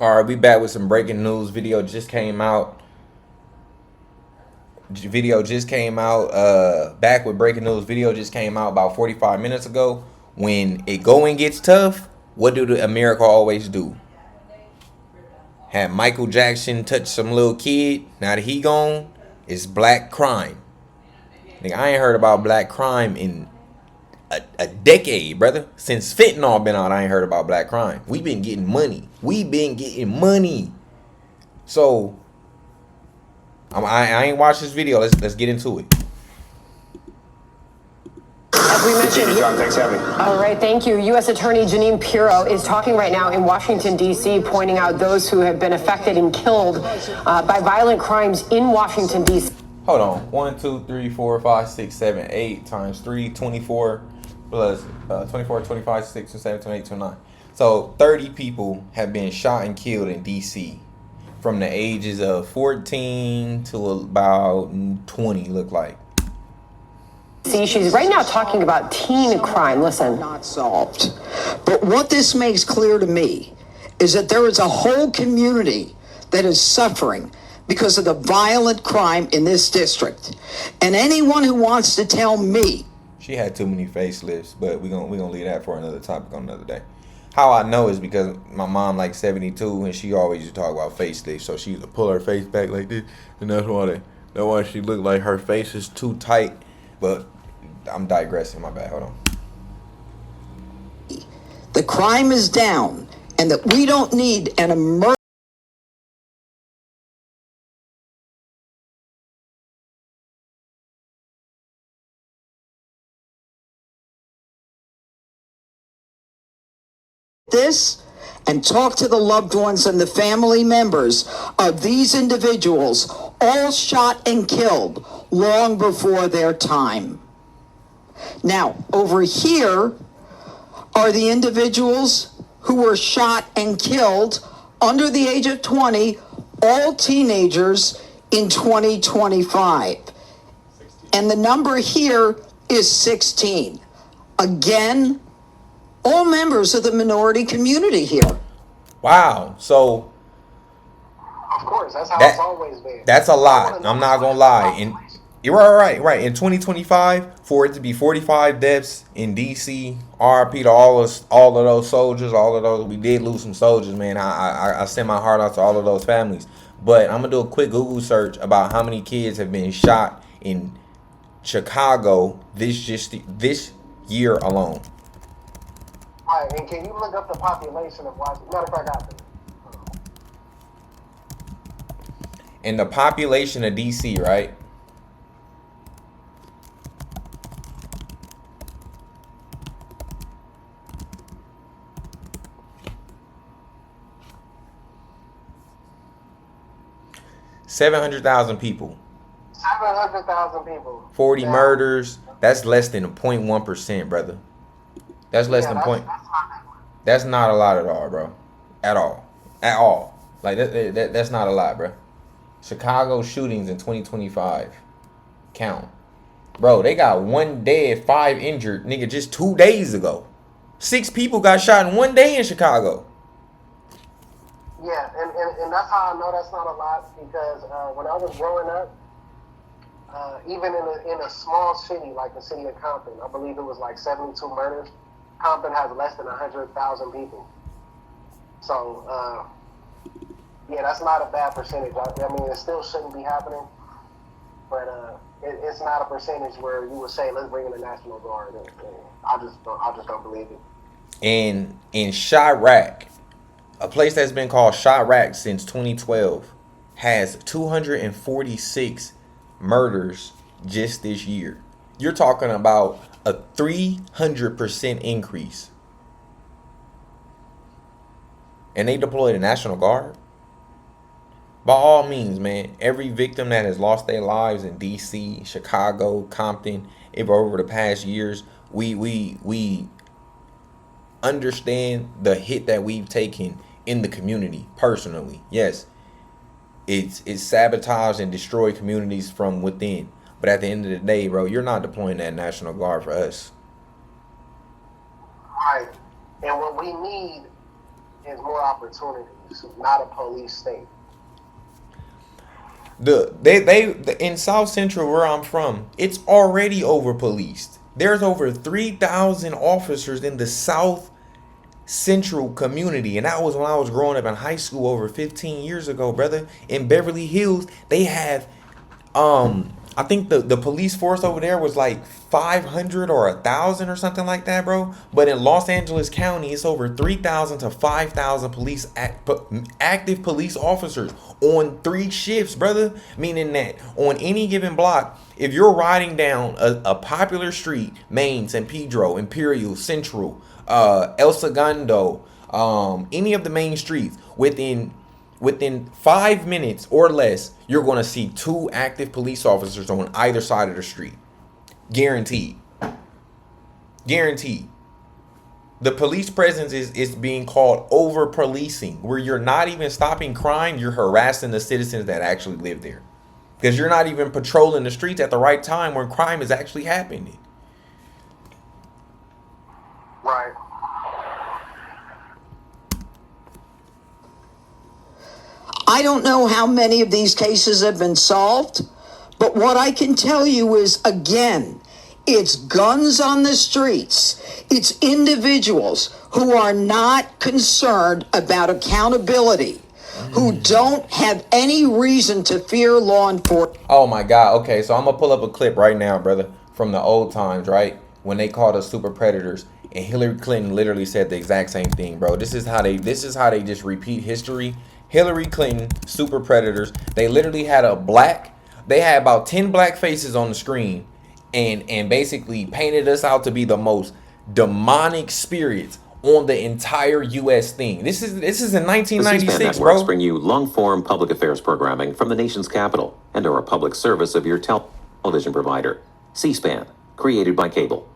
All right, we back with some breaking news. Video just came out. Back with breaking news. Video just came out about 45 minutes ago. When it going gets tough, what do the America always do? Had Michael Jackson touch some little kid. Now that he gone, it's black crime. Nigga, I ain't heard about black crime in a decade, brother. Since fentanyl been out, I ain't heard about black crime. We been getting money. So I ain't watched this video. Let's get into it. As we mentioned, John, thanks for having me. All right, thank you. U.S. Attorney Jeanine Pirro is talking right now in Washington, D.C., pointing out those who have been affected and killed by violent crimes in Washington, D.C. Hold on. 1, 2, 3, 4, 5, 6, 7, 8 times 3, 24 plus 24, 25, 6, 7, 28, 29. So 30 people have been shot and killed in D.C. from the ages of 14 to about 20, look like. See, she's right now talking about teen crime. Listen. Not solved. But what this makes clear to me is that there is a whole community that is suffering because of the violent crime in this district. And anyone who wants to tell me. She had too many facelifts, but we're gonna leave that for another topic on another day. How I know is because my mom like 72 and she always used to talk about facelifts, so she used to pull her face back like this, and that's why she looked like her face is too tight. But I'm digressing, my bad, hold on. The crime is down and that we don't need an emergency. This and talk to the loved ones and the family members of these individuals, all shot and killed long before their time. Now, over here are the individuals who were shot and killed under the age of 20, all teenagers in 2025. And the number here is 16. Again, all members of the minority community here. Wow, so Of course, that's how it's always been. that's a lot. I'm not gonna lie. And you're right. In 2025, for it to be 45 deaths in DC, RIP to all of those soldiers, all of those. We did lose some soldiers, man. I send my heart out to all of those families. But I'm gonna do a quick Google search about how many kids have been shot in Chicago this year alone. All right, and can you look up the population of Washington? Matter of fact, I got it. And the population of DC, right? $700,000 people. 700,000 people. 40 murders. That's less than 0.1%, brother. That's less than point. That's not a lot at all, bro. At all. Like that's not a lot, bro. Chicago shootings in 2025 count, bro. They got 1 dead, 5 injured, nigga. Just 2 days ago, 6 people got shot in 1 day in Chicago. Yeah, and that's how I know that's not a lot because when I was growing up, even in a small city like the city of Compton, I believe it was like 72 murders. Compton has less than 100,000 people. So, yeah, that's not a bad percentage. I mean, it still shouldn't be happening, but it's not a percentage where you would say, let's bring in the National Guard. And I just don't believe it. And in Chirac, a place that's been called Chirac since 2012, has 246 murders just this year. You're talking about a 300% increase. And they deployed a National Guard. By all means, man, every victim that has lost their lives in DC, Chicago, Compton, over the past years, we understand the hit that we've taken in the community personally. Yes, it's sabotaged and destroyed communities from within. But at the end of the day, bro, you're not deploying that National Guard for us. Right. And what we need is more opportunities, not a police state. In South Central where I'm from, it's already over policed. There's over 3,000 officers in the South Central community, and that was when I was growing up in high school over 15 years ago, brother. In Beverly Hills, they have I think the police force over there was like 500 or 1,000 or something like that, bro. But in Los Angeles County, it's over 3,000 to 5,000 active police officers on 3 shifts, brother. Meaning that on any given block, if you're riding down a popular street, Main, San Pedro, Imperial, Central, El Segundo, any of the main streets, within 5 minutes or less, you're going to see 2 active police officers on either side of the street. Guaranteed. Guaranteed. The police presence is being called over policing, where you're not even stopping crime, you're harassing the citizens that actually live there. Because you're not even patrolling the streets at the right time when crime is actually happening. Right. I don't know how many of these cases have been solved, but what I can tell you is, again, it's guns on the streets. It's individuals who are not concerned about accountability, who don't have any reason to fear law enforcement. Oh my God. Okay, so I'm gonna pull up a clip right now, brother, from the old times, right? When they called us super predators, and Hillary Clinton literally said the exact same thing, bro. This is how they just repeat history. Hillary Clinton, super predators. They literally had they had about 10 black faces on the screen and basically painted us out to be the most demonic spirits on the entire U.S. thing. This is in 1996, the C-SPAN networks bring you long-form public affairs programming from the nation's capital and are a public service of your television provider. C-SPAN, created by cable.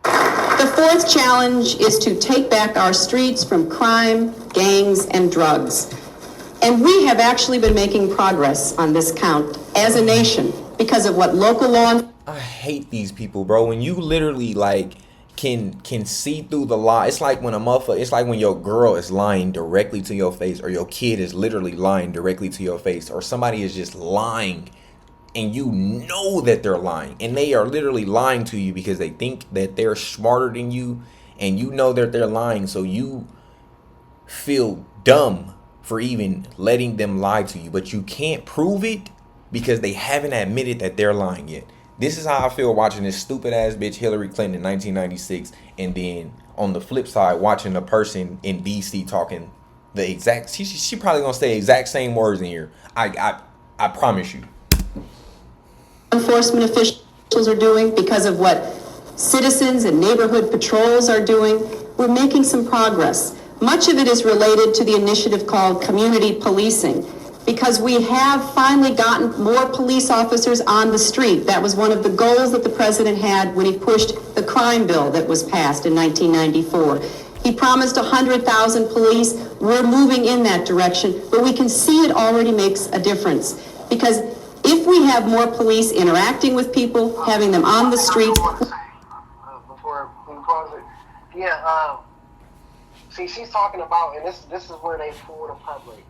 The fourth challenge is to take back our streets from crime, gangs, and drugs. And we have actually been making progress on this count as a nation because of what local law... I hate these people, bro. When you literally can see through the lie. It's like when it's like when your girl is lying directly to your face, or your kid is literally lying directly to your face, or somebody is just lying and you know that they're lying, and they are literally lying to you because they think that they're smarter than you, and you know that they're lying, so you feel dumb for even letting them lie to you, but you can't prove it because they haven't admitted that they're lying yet. This is how I feel watching this stupid ass bitch Hillary Clinton in 1996, and then on the flip side watching a person in DC talking the exact, she probably gonna say exact same words in here. I promise you. Enforcement officials are doing, because of what citizens and neighborhood patrols are doing, we're making some progress. Much of it is related to the initiative called community policing, because we have finally gotten more police officers on the street. That was one of the goals that the president had when he pushed the crime bill that was passed in 1994. He promised 100,000 police. We're moving in that direction, but we can see it already makes a difference, because if we have more police interacting with people, having them on the streets... Before we pause it, see, she's talking about, and this is where they fool the public.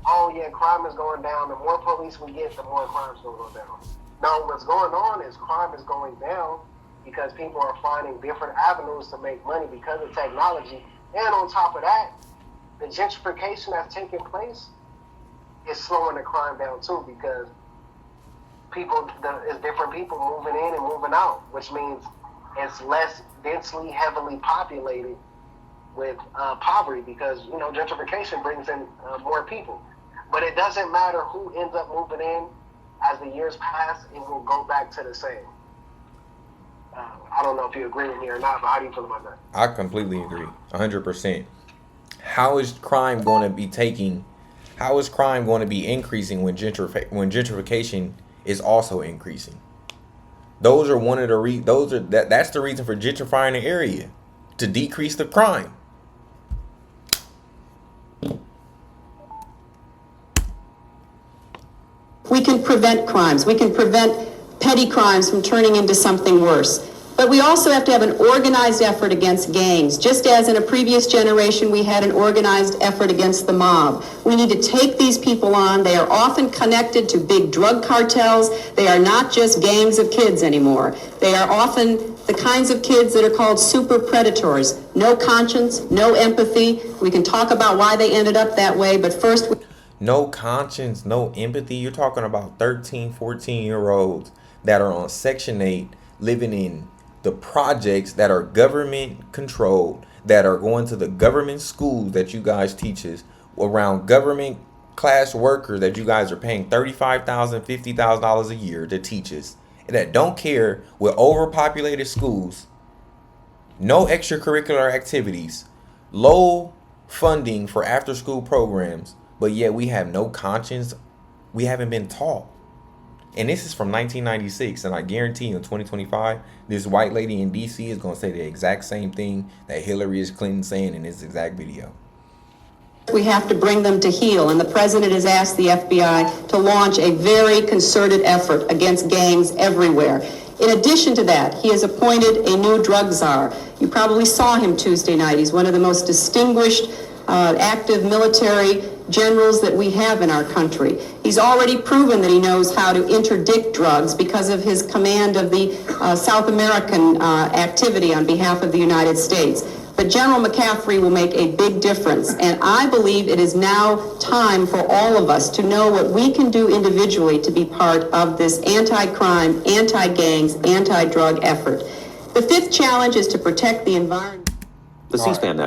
Oh yeah, crime is going down. The more police we get, the more crime's going to go down. No, what's going on is crime is going down because people are finding different avenues to make money because of technology. And on top of that, the gentrification that's taking place is slowing the crime down too, because it's different people moving in and moving out, which means it's less densely, heavily populated with poverty, because gentrification brings in more people. But it doesn't matter who ends up moving in. As the years pass, it will go back to the same. I don't know if you agree with me or not, but how do you feel about that? I completely agree, 100%. How is crime going to be increasing when gentrification is also increasing? Those are one of the that's the reason for gentrifying the area, to decrease the crime. We can prevent crimes. We can prevent petty crimes from turning into something worse. But we also have to have an organized effort against gangs. Just as in a previous generation we had an organized effort against the mob. We need to take these people on. They are often connected to big drug cartels. They are not just gangs of kids anymore. They are often the kinds of kids that are called super predators. No conscience, no empathy. We can talk about why they ended up that way, but first... No conscience, no empathy. You're talking about 13, 14-year-olds that are on Section 8 living in the projects that are government controlled, that are going to the government schools that you guys teach us, around government class workers that you guys are paying $35,000, $50,000 a year to teach us, that don't care, with overpopulated schools, no extracurricular activities, low funding for after school programs, but yet we have no conscience. We haven't been taught. And this is from 1996, and I guarantee you in 2025, this white lady in DC is going to say the exact same thing that Hillary Clinton saying in this exact video. We have to bring them to heel, and the president has asked the FBI to launch a very concerted effort against gangs everywhere. In addition to that, he has appointed a new drug czar. You probably saw him Tuesday night. He's one of the most distinguished active military generals that we have in our country. He's already proven that he knows how to interdict drugs because of his command of the South American activity on behalf of the United States. But General McCaffrey will make a big difference, and I believe it is now time for all of us to know what we can do individually to be part of this anti-crime, anti-gangs, anti-drug effort. The fifth challenge is to protect the environment. The C-SPAN network.